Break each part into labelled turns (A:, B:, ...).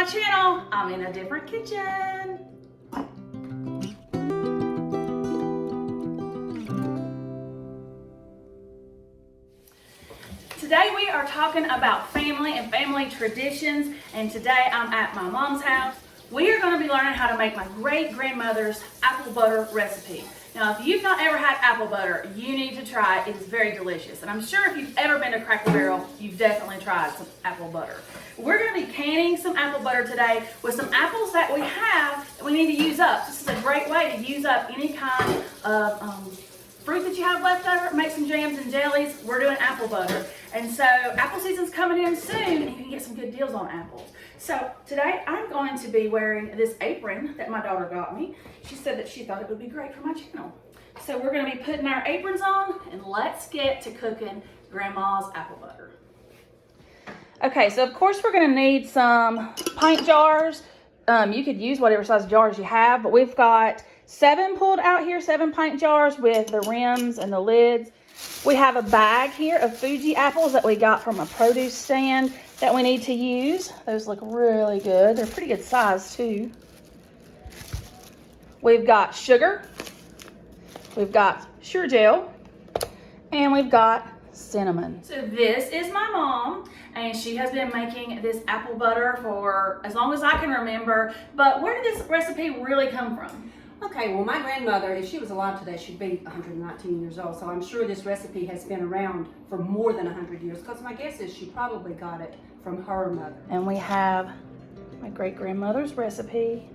A: channel. I'm in a different kitchen. Today we are talking about family and family traditions, and today I'm at my mom's house. We are going to be learning how to make my great-grandmother's apple butter recipe. Now, if you've not ever had apple butter, you need to try it. It is very delicious. And I'm sure if you've ever been to Cracker Barrel, you've definitely tried some apple butter. We're going to be canning some apple butter today with some apples that we have that we need to use up. This is a great way to use up any kind of fruit that you have left over. Make some jams and jellies. We're doing apple butter. And so apple season's coming in soon, and you can get some good deals on apples. So today I'm going to be wearing this apron that my daughter got me. She said that she thought it would be great for my channel. So we're going to be putting our aprons on, and let's get to cooking Grandma's apple butter. Okay, so of course we're going to need some pint jars. You could use whatever size jars you have, but we've got 7 pulled out here, 7 pint jars with the rims and the lids. We have a bag here of Fuji apples that we got from a produce stand that we need to use. Those look really good. They're pretty good size too. We've got sugar. We've got sugar gel. And we've got cinnamon. So this is my mom, and she has been making this apple butter for as long as I can remember. But where did this recipe really come from?
B: Okay, well, my grandmother, if she was alive today, she'd be 119 years old. So I'm sure this recipe has been around for more than 100 years, because my guess is she probably got it from her mother.
A: And we have my great-grandmother's recipe.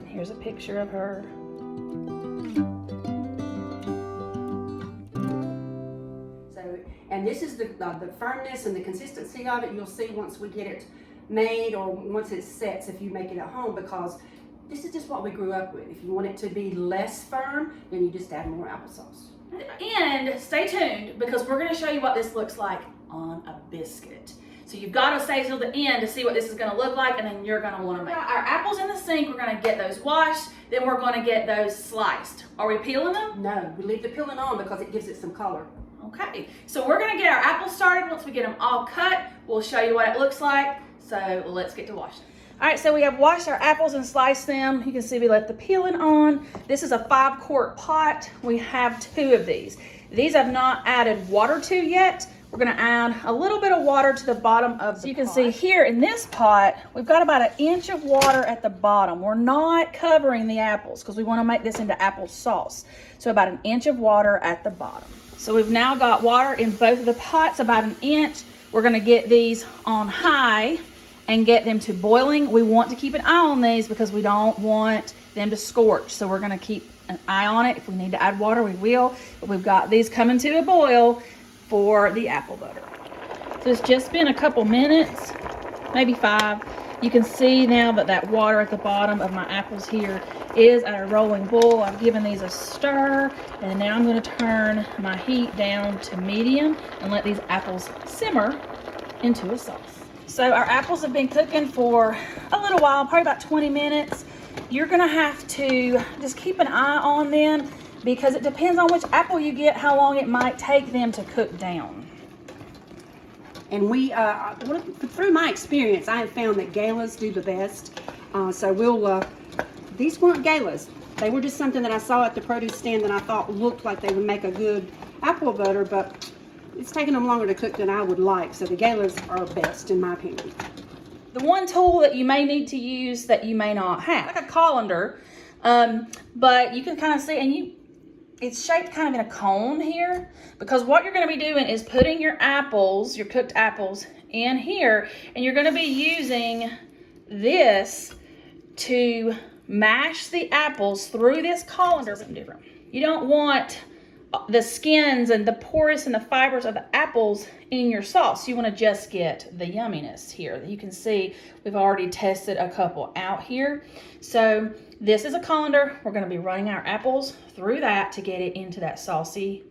A: Here's a picture of her.
B: So, and this is the firmness and the consistency of it. You'll see once we get it made, or once it sets if you make it at home, because this is just what we grew up with. If you want it to be less firm, then you just add more applesauce.
A: And stay tuned, because we're going to show you what this looks like on a biscuit. So you've got to stay till the end to see what this is going to look like, and then you're going to want to make our apples in the sink. We're going to get those washed, then we're going to get those sliced. Are we peeling them?
B: No, we leave the peeling on because it gives it some color.
A: Okay, so we're going to get our apples started. Once we get them all cut, we'll show you what it looks like. So let's get to washing. All right, so we have washed our apples and sliced them. You can see we left the peeling on. This is a 5-quart pot. We have 2 of these. These I've not added water to yet. We're gonna add a little bit of water to the bottom of the pot. So you can see here in this pot, we've got about 1 inch of water at the bottom. We're not covering the apples because we wanna make this into apple sauce. So about 1 inch of water at the bottom. So we've now got water in both of the pots, about 1 inch. We're gonna get these on high and get them to boiling. We want to keep an eye on these because we don't want them to scorch. So we're gonna keep an eye on it. If we need to add water, we will. But we've got these coming to a boil for the apple butter. So it's just been a couple minutes, maybe 5. You can see now that that water at the bottom of my apples here is at a rolling boil. I've given these a stir, and now I'm gonna turn my heat down to medium and let these apples simmer into a sauce. So our apples have been cooking for a little while, probably about 20 minutes. You're gonna have to just keep an eye on them because it depends on which apple you get, how long it might take them to cook down.
B: And we, through my experience, I have found that galas do the best. So we'll, these weren't galas. They were just something that I saw at the produce stand that I thought looked like they would make a good apple butter, but it's taking them longer to cook than I would like. So the galas are best, in my opinion.
A: The one tool that you may need to use that you may not have, like a colander, but you can kind of see, and it's shaped kind of in a cone here, because what you're going to be doing is putting your apples, your cooked apples, in here, and you're going to be using this to mash the apples through this colander. Something different. You don't want the skins and the porous and the fibers of the apples in your sauce. You want to just get the yumminess here. You can see we've already tested a couple out here. So this is a colander. We're going to be running our apples through that to get it into that saucy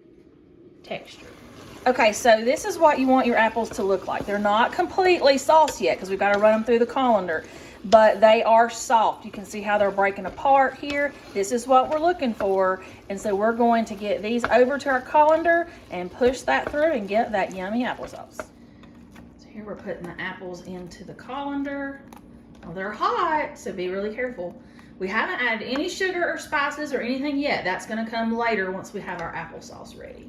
A: texture. Okay, so this is what you want your apples to look like. They're not completely saucy yet because we've got to run them through the colander, but they are soft. You can see how they're breaking apart here. This is what we're looking for. And so we're going to get these over to our colander and push that through and get that yummy applesauce. So Here we're putting the apples into the colander. Well, they're hot, so be really careful. We haven't added any sugar or spices or anything yet. That's gonna come later once we have our applesauce ready.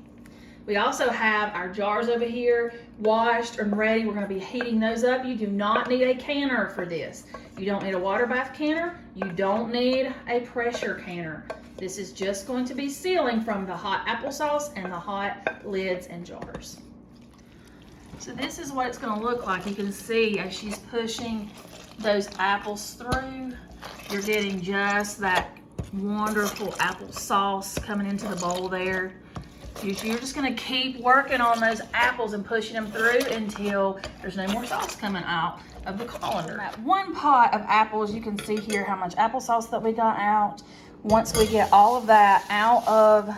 A: We also have our jars over here washed and ready. We're gonna be heating those up. You do not need a canner for this. You don't need a water bath canner. You don't need a pressure canner. This is just going to be sealing from the hot applesauce and the hot lids and jars. So this is what it's gonna look like. You can see as she's pushing those apples through, you're getting just that wonderful applesauce coming into the bowl there. You're just gonna keep working on those apples and pushing them through until there's no more sauce coming out of the colander. That one pot of apples, you can see here how much applesauce that we got out. Once we get all of that out of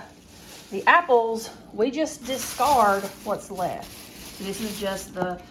A: the apples, we just discard what's left. This is just the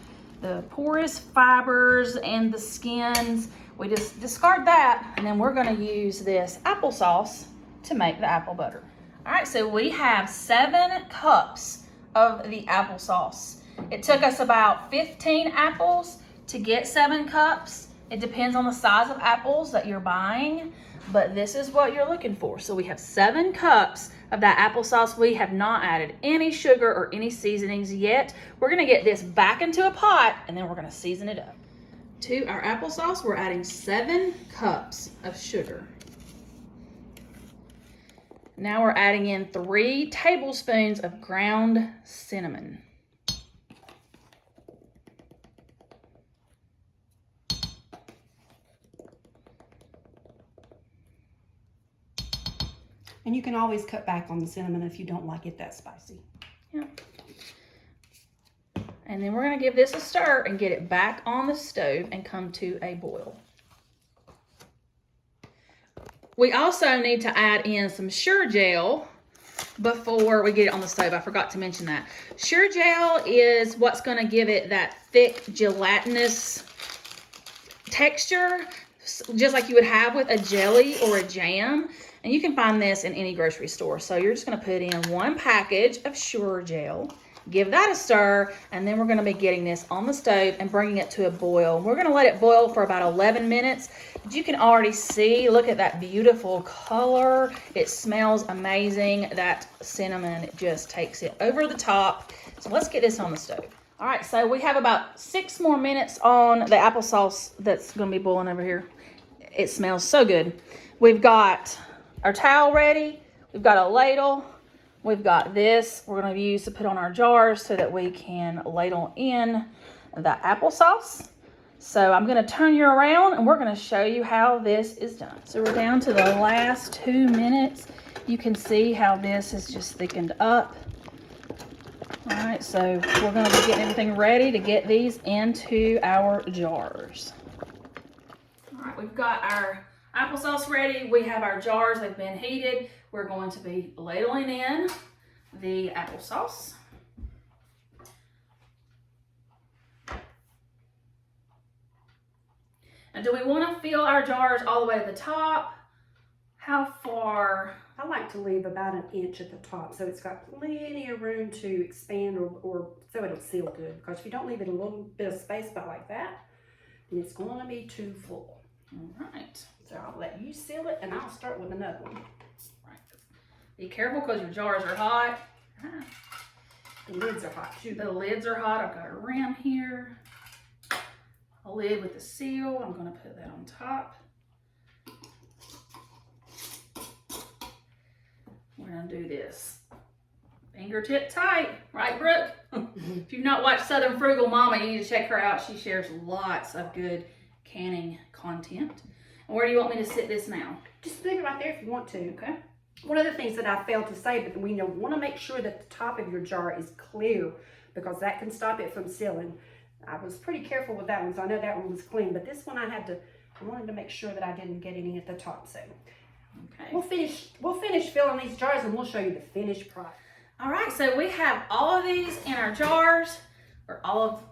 A: porous fibers and the skins. We just discard that, and then we're gonna use this applesauce to make the apple butter. All right, so we have 7 cups of the applesauce. It took us about 15 apples to get 7 cups. It depends on the size of apples that you're buying, but this is what you're looking for. So we have 7 cups of that applesauce. We have not added any sugar or any seasonings yet. We're gonna get this back into a pot, and then we're gonna season it up. To our applesauce, we're adding 7 cups of sugar. Now we're adding in 3 tablespoons of ground cinnamon.
B: And you can always cut back on the cinnamon if you don't like it that spicy.
A: Yeah. And then we're gonna give this a stir and get it back on the stove and come to a boil. We also need to add in some Sure Gel before we get it on the stove. I forgot to mention that. Sure Gel is what's gonna give it that thick gelatinous texture, just like you would have with a jelly or a jam. And you can find this in any grocery store. So you're just gonna put in 1 package of Sure Gel, give that a stir, and then we're gonna be getting this on the stove and bringing it to a boil. We're gonna let it boil for about 11 minutes. But you can already see, look at that beautiful color. It smells amazing. That cinnamon just takes it over the top. So let's get this on the stove. All right, so we have about 6 more minutes on the applesauce that's gonna be boiling over here. It smells so good. We've got our towel ready. We've got a ladle. We've got this we're going to use to put on our jars so that we can ladle in the applesauce. So I'm going to turn you around and we're going to show you how this is done. So we're down to the last 2 minutes. You can see how this has just thickened up. All right, so we're going to be getting everything ready to get these into our jars. All right, we've got our applesauce ready. We have our jars, they've been heated. We're going to be ladling in the applesauce. And do we want to fill our jars all the way to the top? How far?
B: I like to leave about 1 inch at the top so it's got plenty of room to expand or so it'll seal good. Because if you don't leave it a little bit of space about like that, then it's going to be too full.
A: All right.
B: So I'll let you seal it and I'll start with another one.
A: Right. Be careful because your jars are hot.
B: The lids are hot too.
A: The lids are hot. I've got a rim here. A lid with a seal. I'm going to put that on top. We're going to do this fingertip tight, right, Brooke? If you've not watched Southern Frugal Mama, you need to check her out. She shares lots of good canning content. And where do you want me to sit this now?
B: Just leave it right there if you want to.
A: Okay.
B: One of the things that I failed to say, but we want to make sure that the top of your jar is clear because that can stop it from sealing. I was pretty careful with that one, so I know that one was clean, but this one I wanted to make sure that I didn't get any at the top. So okay. We'll finish filling these jars and we'll show you the finished product.
A: All right, so we have all of these in our jars,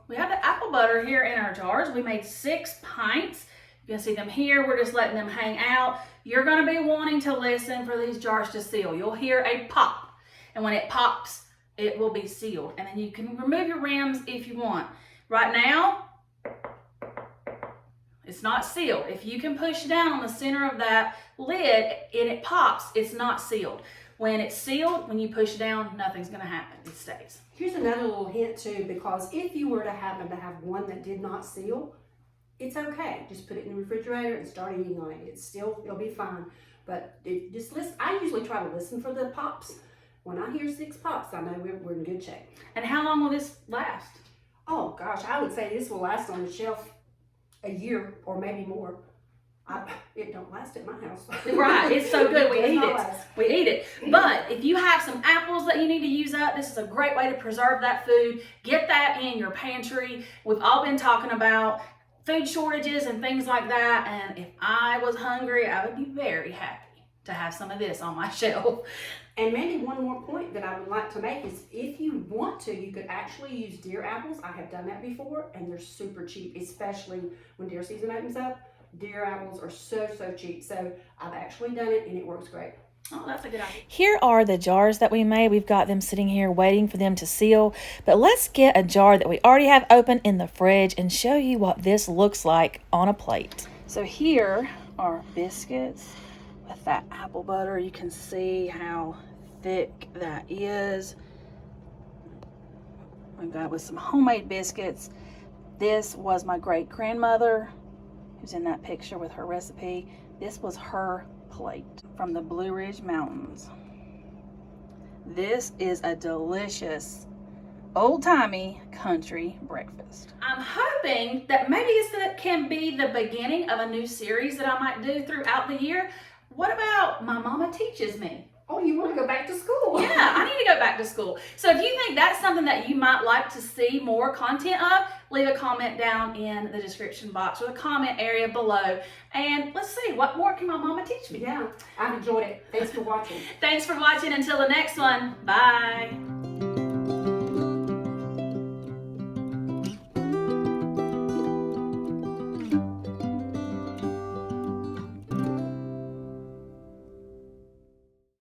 A: we have the apple butter here in our jars. We made 6 pints. You can see them here. We're just letting them hang out. You're going to be wanting to listen for these jars to seal. You'll hear a pop, and when it pops, it will be sealed. And then you can remove your rims if you want. Right now, it's not sealed. If you can push down on the center of that lid and it pops, it's not sealed. When it's sealed, when you push down, nothing's gonna happen, it stays.
B: Here's another little hint too, because if you were to happen to have one that did not seal, it's okay. Just put it in the refrigerator and start eating on it. It'll be fine. But just listen. I usually try to listen for the pops. When I hear 6 pops, I know we're in good shape.
A: And how long will this last?
B: Oh gosh, I would say this will last on the shelf a year or maybe more. It don't last at my house.
A: Right, it's so good, we
B: It does
A: eat
B: not
A: it.
B: last.
A: We eat it. But if you have some apples that you need to use up, this is a great way to preserve that food. Get that in your pantry. We've all been talking about food shortages and things like that. And if I was hungry, I would be very happy to have some of this on my shelf.
B: And Mandy, one more point that I would like to make is if you want to, you could actually use deer apples. I have done that before, and they're super cheap, especially when deer season opens up. Deer apples are so cheap. So I've actually done it, and it works great.
A: Oh, that's a good idea.
C: Here are the jars that we made. We've got them sitting here waiting for them to seal. But let's get a jar that we already have open in the fridge and show you what this looks like on a plate.
A: So here are biscuits with that apple butter. You can see how thick that is. We've got it with some homemade biscuits. This was my great grandmother who's in that picture with her recipe. This was her plate from the Blue Ridge Mountains. This is a delicious old-timey country breakfast. I'm hoping that maybe this can be the beginning of a new series that I might do throughout the year. What about My Mama Teaches Me?
B: Oh, you want to go back to school?
A: Yeah, I need to go back to school. So if you think that's something that you might like to see more content of, leave a comment down in the description box or the comment area below. And let's see, what more can my mama teach me?
B: Yeah, I've enjoyed it. Thanks for watching.
A: Thanks for watching. Until the next one, bye.